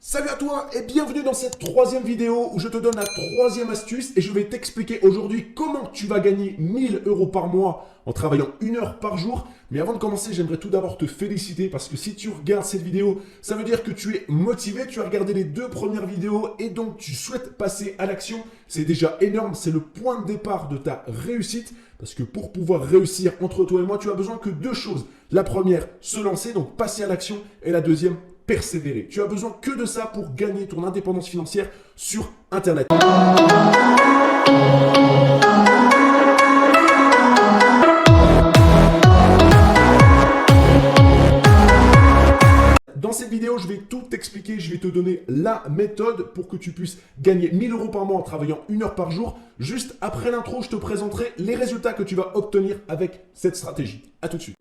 Salut à toi et bienvenue dans cette troisième vidéo où je te donne la troisième astuce et je vais t'expliquer aujourd'hui comment tu vas gagner 1000 € par mois en travaillant 1 heure par jour. Mais avant de commencer, j'aimerais tout d'abord te féliciter parce que si tu regardes cette vidéo, ça veut dire que tu es motivé, tu as regardé les 2 premières vidéos et donc tu souhaites passer à l'action. C'est déjà énorme, c'est le point de départ de ta réussite parce que pour pouvoir réussir entre toi et moi, tu as besoin que 2 choses. La première, se lancer, donc passer à l'action, et la deuxième, persévérer. Tu as besoin que de ça pour gagner ton indépendance financière sur Internet. Dans cette vidéo, je vais tout t'expliquer. Je vais te donner la méthode pour que tu puisses gagner 1000 € par mois en travaillant 1 heure par jour. Juste après l'intro, je te présenterai les résultats que tu vas obtenir avec cette stratégie. À tout de suite.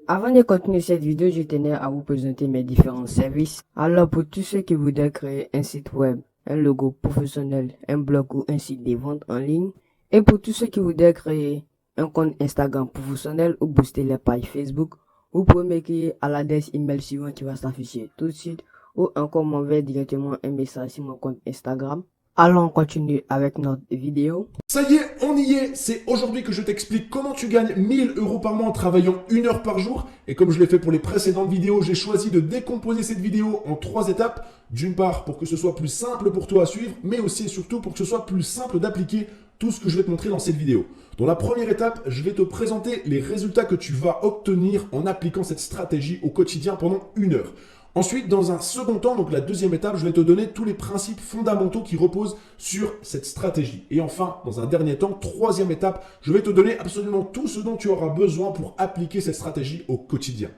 Avant de continuer cette vidéo, je tenais à vous présenter mes différents services. Alors pour tous ceux qui voudraient créer un site web, un logo professionnel, un blog ou un site de vente en ligne, et pour tous ceux qui voudraient créer un compte Instagram professionnel ou booster les pages Facebook, vous pouvez m'écrire à l'adresse email suivante qui va s'afficher tout de suite ou encore m'envoyer directement un message sur mon compte Instagram. Alors on continue avec notre vidéo. Ça y est, on y est. C'est aujourd'hui que je t'explique comment tu gagnes 1000 € par mois en travaillant 1 heure par jour. Et comme je l'ai fait pour les précédentes vidéos, j'ai choisi de décomposer cette vidéo en 3 étapes. D'une part, pour que ce soit plus simple pour toi à suivre, mais aussi et surtout pour que ce soit plus simple d'appliquer tout ce que je vais te montrer dans cette vidéo. Dans la première étape, je vais te présenter les résultats que tu vas obtenir en appliquant cette stratégie au quotidien pendant 1 heure. Ensuite, dans un second temps, donc la deuxième étape, je vais te donner tous les principes fondamentaux qui reposent sur cette stratégie. Et enfin, dans un dernier temps, troisième étape, je vais te donner absolument tout ce dont tu auras besoin pour appliquer cette stratégie au quotidien.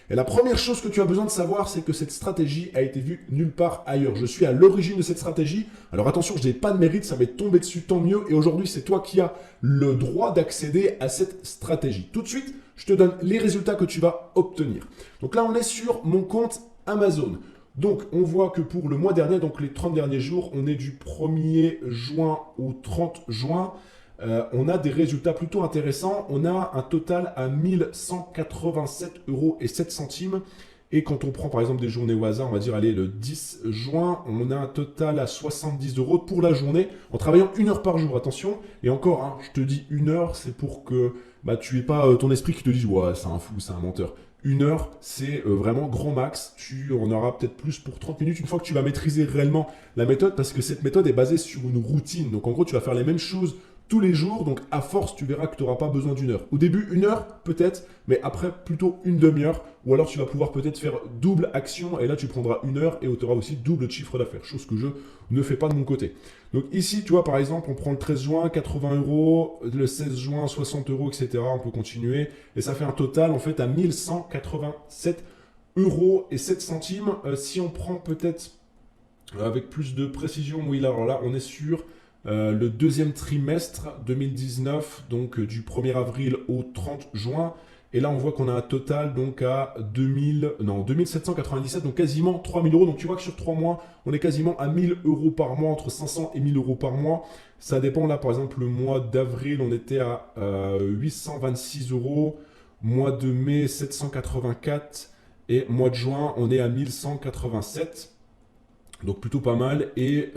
Et la première chose que tu as besoin de savoir, c'est que cette stratégie a été vue nulle part ailleurs. Je suis à l'origine de cette stratégie. Alors attention, je n'ai pas de mérite, ça m'est tombé dessus, tant mieux. Et aujourd'hui, c'est toi qui as le droit d'accéder à cette stratégie. Tout de suite, je te donne les résultats que tu vas obtenir. Donc là, on est sur mon compte Amazon. Donc, on voit que pour le mois dernier, donc les 30 derniers jours, on est du 1er juin au 30 juin. On a des résultats plutôt intéressants. On a un total à 1187,07 €. Et quand on prend par exemple des journées au hasard, on va dire, allez, le 10 juin, on a un total à 70 € pour la journée en travaillant 1 heure par jour. Attention, et encore, hein, je te dis 1 heure, c'est pour que tu n'aies pas ton esprit qui te dise « ouais, c'est un fou, c'est un menteur ». 1 heure, c'est vraiment grand max. Tu en auras peut-être plus pour 30 minutes une fois que tu vas maîtriser réellement la méthode parce que cette méthode est basée sur une routine. Donc en gros, tu vas faire les mêmes choses tous les jours. Donc à force, tu verras que tu n'auras pas besoin d'1 heure. Au début, 1 heure peut-être, mais après plutôt une demi-heure. Ou alors tu vas pouvoir peut-être faire double action et là tu prendras 1 heure et tu auras aussi double chiffre d'affaires. Chose que je ne fais pas de mon côté. Donc ici, tu vois, par exemple, on prend le 13 juin, 80 €, le 16 juin, 60 €, etc. On peut continuer. Et ça fait un total, en fait, à 1187,07 €. Si on prend peut-être avec plus de précision, oui, là, alors là, on est sur le deuxième trimestre 2019, donc du 1er avril au 30 juin. Et là, on voit qu'on a un total donc à 2797, donc quasiment 3000 €. Donc tu vois que sur 3 mois, on est quasiment à 1000 € par mois, entre 500 et 1000 € par mois. Ça dépend. Là, par exemple, le mois d'avril, on était à 826 €. Mois de mai, 784. Et mois de juin, on est à 1187. Donc plutôt pas mal. Et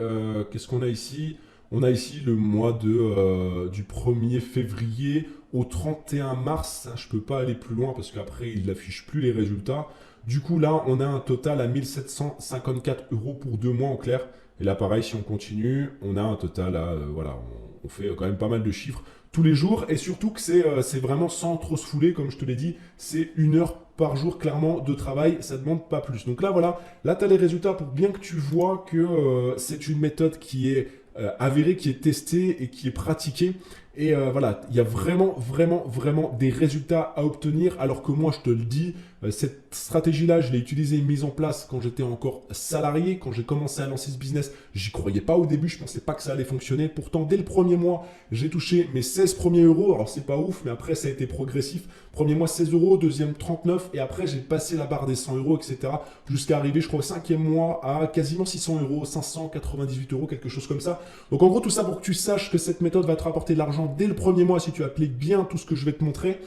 qu'est-ce qu'on a ici ? On a ici le mois du 1er février au 31 mars. Je ne peux pas aller plus loin parce qu'après, il n'affiche plus les résultats. Du coup, là, on a un total à 1754 € pour 2 mois en clair. Et là, pareil, si on continue, on a un total à... voilà, on fait quand même pas mal de chiffres tous les jours. Et surtout que c'est vraiment sans trop se fouler, comme je te l'ai dit. C'est 1 heure par jour, clairement, de travail. Ça ne demande pas plus. Donc là, voilà. Là, tu as les résultats pour bien que tu vois que c'est une méthode qui est... avéré, qui est testé et qui est pratiqué. Et voilà, il y a vraiment des résultats à obtenir. Alors que moi, je te le dis, cette stratégie-là, je l'ai utilisée et mise en place quand j'étais encore salarié. Quand j'ai commencé à lancer ce business, j'y croyais pas au début. Je pensais pas que ça allait fonctionner. Pourtant, dès le premier mois, j'ai touché mes 16 premiers euros. Alors, c'est pas ouf, mais après, ça a été progressif. Premier mois, 16 €, deuxième, 39. Et après, j'ai passé la barre des 100 €, etc. Jusqu'à arriver, je crois, au 5e mois à quasiment 600 €, 598 €, quelque chose comme ça. Donc, en gros, tout ça pour que tu saches que cette méthode va te rapporter de l'argent dès le premier mois si tu appliques bien tout ce que je vais te montrer.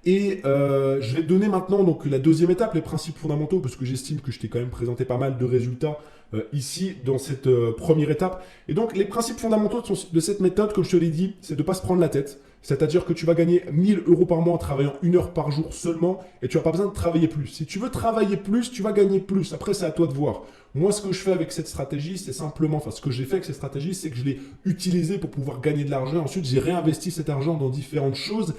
Et je vais te donner maintenant donc la deuxième étape, les principes fondamentaux, parce que j'estime que je t'ai quand même présenté pas mal de résultats ici dans cette première étape. Et donc, les principes fondamentaux de cette méthode, comme je te l'ai dit, c'est de ne pas se prendre la tête. C'est-à-dire que tu vas gagner 1000 euros par mois en travaillant 1 heure par jour seulement et tu n'as pas besoin de travailler plus. Si tu veux travailler plus, tu vas gagner plus. Après, c'est à toi de voir. Moi, ce que je fais avec cette stratégie, c'est simplement, enfin, ce que j'ai fait avec cette stratégie, c'est que je l'ai utilisé pour pouvoir gagner de l'argent. Ensuite, j'ai réinvesti cet argent dans différentes choses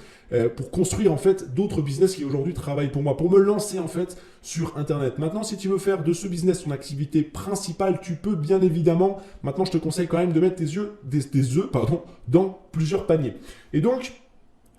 pour construire, en fait, d'autres business qui aujourd'hui travaillent pour moi, pour me lancer, en fait, sur Internet. Maintenant, si tu veux faire de ce business ton activité principale, tu peux, bien évidemment. Maintenant, je te conseille quand même de mettre des œufs, dans plusieurs paniers. Et donc,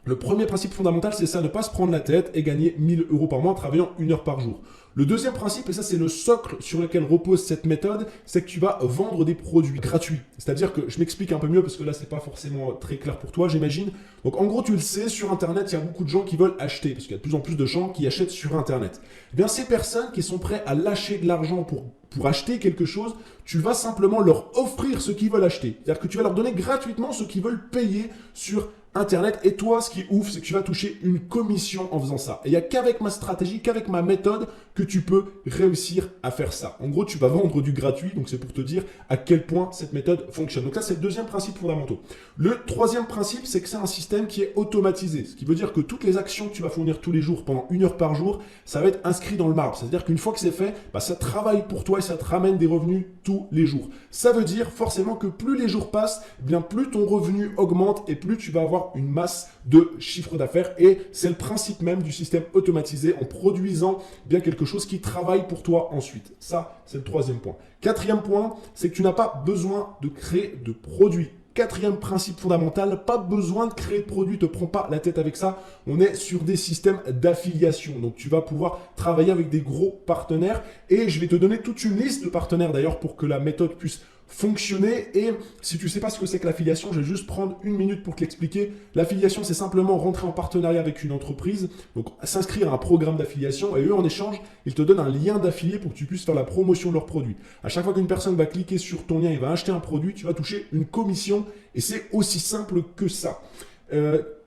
le premier principe fondamental, c'est ça, ne pas se prendre la tête et gagner 1000 euros par mois en travaillant 1 heure par jour. Le deuxième principe, et ça c'est le socle sur lequel repose cette méthode, c'est que tu vas vendre des produits gratuits. C'est-à-dire que, je m'explique un peu mieux parce que là c'est pas forcément très clair pour toi, j'imagine. Donc en gros, tu le sais, sur Internet, il y a beaucoup de gens qui veulent acheter, parce qu'il y a de plus en plus de gens qui achètent sur Internet. Eh bien, ces personnes qui sont prêtes à lâcher de l'argent pour acheter quelque chose, tu vas simplement leur offrir ce qu'ils veulent acheter. C'est-à-dire que tu vas leur donner gratuitement ce qu'ils veulent payer sur Internet. Et toi, ce qui est ouf, c'est que tu vas toucher une commission en faisant ça. Et il n'y a qu'avec ma stratégie, qu'avec ma méthode que tu peux réussir à faire ça. En gros, tu vas vendre du gratuit. Donc, c'est pour te dire à quel point cette méthode fonctionne. Donc, ça, c'est le deuxième principe fondamental. Le troisième principe, c'est que c'est un système qui est automatisé. Ce qui veut dire que toutes les actions que tu vas fournir tous les jours pendant 1 heure par jour, ça va être inscrit dans le marbre. C'est-à-dire qu'une fois que c'est fait, ça travaille pour toi et ça te ramène des revenus tous les jours. Ça veut dire forcément que plus les jours passent, bien plus ton revenu augmente et plus tu vas avoir une masse de chiffre d'affaires. Et c'est le principe même du système automatisé en produisant bien quelque chose qui travaille pour toi ensuite. Ça, c'est le troisième point. Quatrième point, c'est que tu n'as pas besoin de créer de produits. Quatrième principe fondamental, pas besoin de créer de produit, te prends pas la tête avec ça. On est sur des systèmes d'affiliation. Donc, tu vas pouvoir travailler avec des gros partenaires et je vais te donner toute une liste de partenaires d'ailleurs pour que la méthode puisse fonctionner. Et si tu sais pas ce que c'est que l'affiliation, je vais juste prendre 1 minute pour te l'expliquer. L'affiliation, c'est simplement rentrer en partenariat avec une entreprise, donc s'inscrire à un programme d'affiliation et eux, en échange, ils te donnent un lien d'affilié pour que tu puisses faire la promotion de leurs produits. À chaque fois qu'une personne va cliquer sur ton lien, il va acheter un produit, tu vas toucher une commission et c'est aussi simple que ça.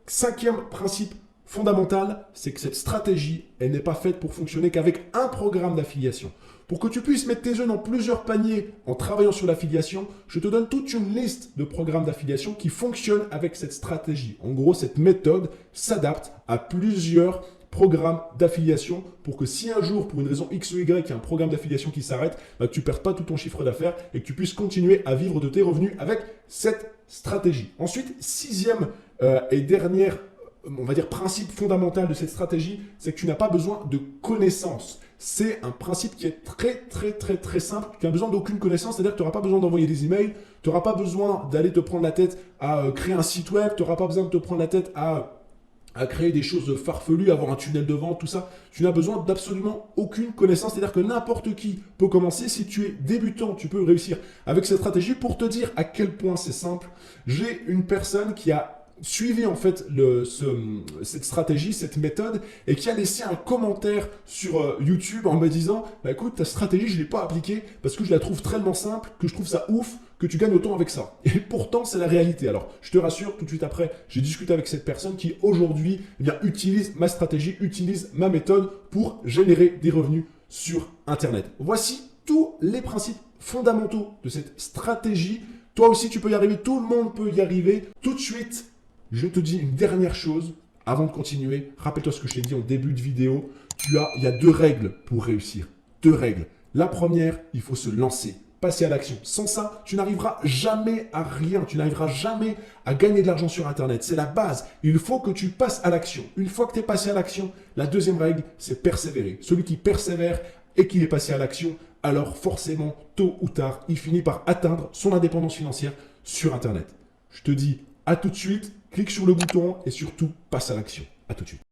Cinquième principe fondamental, c'est que cette stratégie, elle n'est pas faite pour fonctionner qu'avec un programme d'affiliation. Pour que tu puisses mettre tes œufs dans plusieurs paniers en travaillant sur l'affiliation, je te donne toute une liste de programmes d'affiliation qui fonctionnent avec cette stratégie. En gros, cette méthode s'adapte à plusieurs programmes d'affiliation pour que si un jour, pour une raison X ou Y, il y a un programme d'affiliation qui s'arrête, que tu ne perdes pas tout ton chiffre d'affaires et que tu puisses continuer à vivre de tes revenus avec cette stratégie. Ensuite, sixième et dernière, on va dire, principe fondamental de cette stratégie, c'est que tu n'as pas besoin de connaissances. C'est un principe qui est très simple, qui n'a besoin d'aucune connaissance, c'est-à-dire que tu n'auras pas besoin d'envoyer des emails, tu n'auras pas besoin d'aller te prendre la tête à créer un site web, tu n'auras pas besoin de te prendre la tête à créer des choses farfelues, avoir un tunnel de vente, tout ça. Tu n'as besoin d'absolument aucune connaissance, c'est-à-dire que n'importe qui peut commencer. Si tu es débutant, tu peux réussir avec cette stratégie. Pour te dire à quel point c'est simple, j'ai une personne qui a suivi en fait cette stratégie, cette méthode, et qui a laissé un commentaire sur YouTube en me disant écoute, ta stratégie, je ne l'ai pas appliquée parce que je la trouve tellement simple, que je trouve ça ouf, que tu gagnes autant avec ça. Et pourtant, c'est la réalité. Alors, je te rassure, tout de suite après, j'ai discuté avec cette personne qui aujourd'hui utilise ma stratégie, utilise ma méthode pour générer des revenus sur Internet. Voici tous les principes fondamentaux de cette stratégie. Toi aussi, tu peux y arriver, tout le monde peut y arriver. Tout de suite, je te dis une dernière chose avant de continuer. Rappelle-toi ce que je t'ai dit en début de vidéo. Il y a 2 règles pour réussir. 2 règles. La première, il faut se lancer, passer à l'action. Sans ça, tu n'arriveras jamais à rien. Tu n'arriveras jamais à gagner de l'argent sur Internet. C'est la base. Il faut que tu passes à l'action. Une fois que tu es passé à l'action, la deuxième règle, c'est persévérer. Celui qui persévère et qui est passé à l'action, alors forcément, tôt ou tard, il finit par atteindre son indépendance financière sur Internet. Je te dis à tout de suite, clique sur le bouton et surtout passe à l'action. À tout de suite.